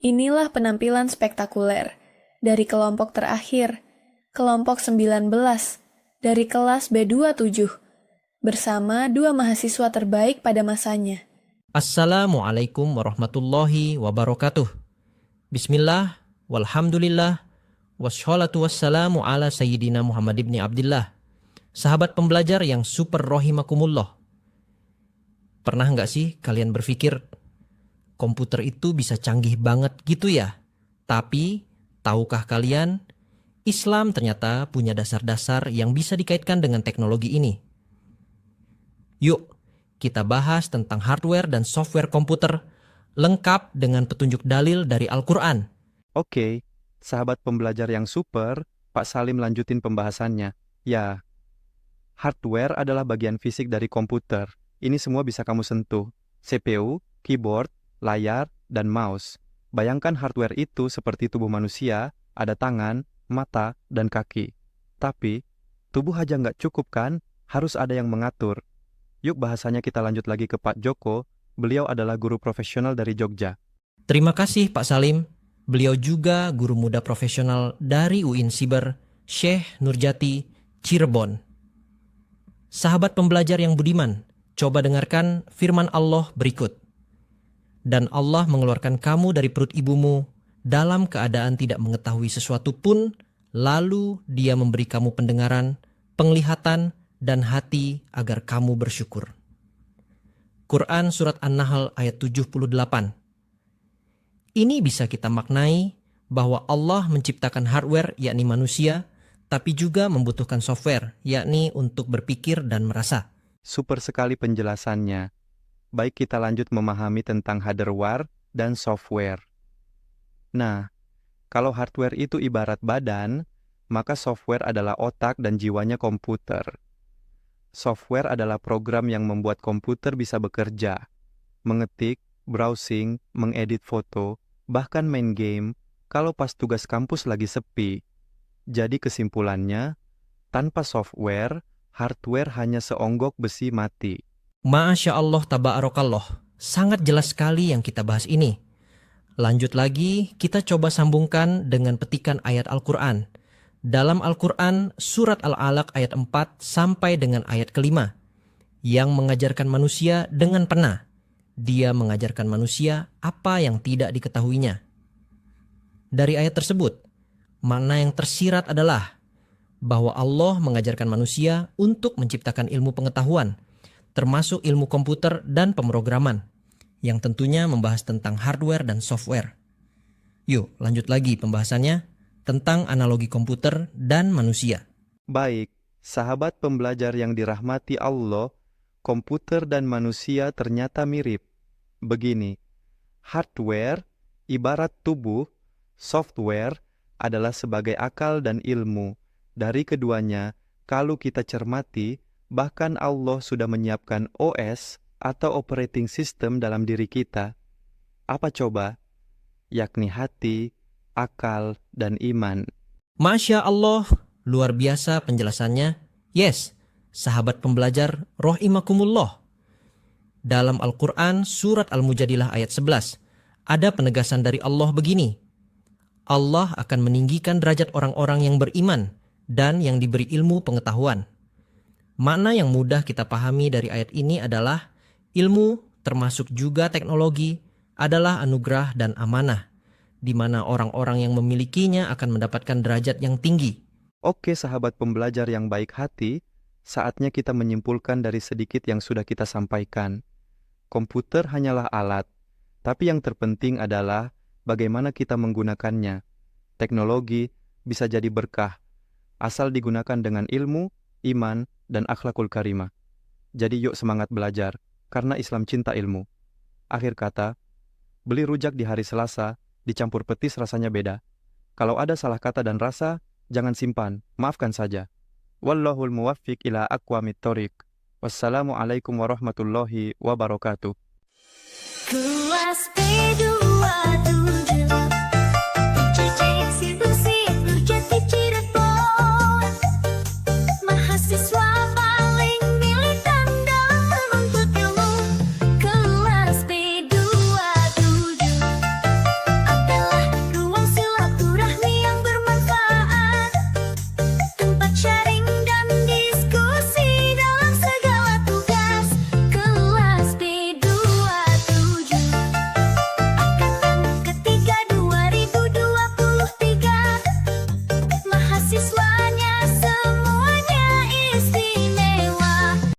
Inilah penampilan spektakuler dari kelompok terakhir, kelompok 19, dari kelas B27, bersama dua mahasiswa terbaik pada masanya. Assalamualaikum warahmatullahi wabarakatuh. Bismillah, walhamdulillah, wassalatu wassalamu ala sayyidina Muhammad ibn Abdillah. Sahabat pembelajar yang super rahimakumullah. Pernah nggak sih kalian berpikir, komputer itu bisa canggih banget gitu ya? Tapi, tahukah kalian, Islam ternyata punya dasar-dasar yang bisa dikaitkan dengan teknologi ini. Yuk, kita bahas tentang hardware dan software komputer lengkap dengan petunjuk dalil dari Al-Quran. Oke, sahabat pembelajar yang super, Pak Salim lanjutin pembahasannya. Ya, hardware adalah bagian fisik dari komputer. Ini semua bisa kamu sentuh. CPU, keyboard, layar, dan mouse. Bayangkan hardware itu seperti tubuh manusia, ada tangan, mata, dan kaki. Tapi, tubuh aja nggak cukup kan? Harus ada yang mengatur. Yuk bahasanya kita lanjut lagi ke Pak Joko. Beliau adalah guru profesional dari Jogja. Terima kasih Pak Salim. Beliau juga guru muda profesional dari UIN Siber, Syekh Nurjati, Cirebon. Sahabat pembelajar yang budiman, coba dengarkan firman Allah berikut. Dan Allah mengeluarkan kamu dari perut ibumu dalam keadaan tidak mengetahui sesuatu pun, lalu Dia memberi kamu pendengaran, penglihatan, dan hati agar kamu bersyukur. Quran Surat An-Nahl ayat 78. Ini bisa kita maknai bahwa Allah menciptakan hardware yakni manusia, tapi juga membutuhkan software yakni untuk berpikir dan merasa. Super sekali penjelasannya. Baik, kita lanjut memahami tentang hardware dan software. Nah, kalau hardware itu ibarat badan, maka software adalah otak dan jiwanya komputer. Software adalah program yang membuat komputer bisa bekerja, mengetik, browsing, mengedit foto, bahkan main game, kalau pas tugas kampus lagi sepi. Jadi kesimpulannya, tanpa software, hardware hanya seonggok besi mati. Masya Allah tabarakallah, sangat jelas sekali yang kita bahas ini. Lanjut lagi, kita coba sambungkan dengan petikan ayat Al-Quran. Dalam Al-Quran, surat Al-Alaq ayat 4 sampai dengan ayat ke-5, yang mengajarkan manusia dengan pena. Dia mengajarkan manusia apa yang tidak diketahuinya. Dari ayat tersebut, makna yang tersirat adalah bahwa Allah mengajarkan manusia untuk menciptakan ilmu pengetahuan, termasuk ilmu komputer dan pemrograman, yang tentunya membahas tentang hardware dan software. Yuk, lanjut lagi pembahasannya tentang analogi komputer dan manusia. Baik, sahabat pembelajar yang dirahmati Allah, komputer dan manusia ternyata mirip. Begini, hardware ibarat tubuh, software adalah sebagai akal dan ilmu. Dari keduanya, kalau kita cermati, bahkan Allah sudah menyiapkan OS atau operating system dalam diri kita. Apa coba? Yakni hati, akal, dan iman. Masya Allah, luar biasa penjelasannya. Yes, sahabat pembelajar rahimakumullah. Dalam Al-Quran surat Al-Mujadilah ayat 11, ada penegasan dari Allah begini. Allah akan meninggikan derajat orang-orang yang beriman dan yang diberi ilmu pengetahuan. Makna yang mudah kita pahami dari ayat ini adalah ilmu, termasuk juga teknologi, adalah anugerah dan amanah, di mana orang-orang yang memilikinya akan mendapatkan derajat yang tinggi. Oke, sahabat pembelajar yang baik hati, saatnya kita menyimpulkan dari sedikit yang sudah kita sampaikan. Komputer hanyalah alat, tapi yang terpenting adalah bagaimana kita menggunakannya. Teknologi bisa jadi berkah, asal digunakan dengan ilmu, iman, dan akhlakul karimah. Jadi yuk semangat belajar, karena Islam cinta ilmu. Akhir kata, beli rujak di hari Selasa, dicampur petis rasanya beda. Kalau ada salah kata dan rasa, jangan simpan, maafkan saja. Wallahul muwaffiq ila aqwamit thoriq. Wassalamualaikum warahmatullahi wabarakatuh. Kelas B27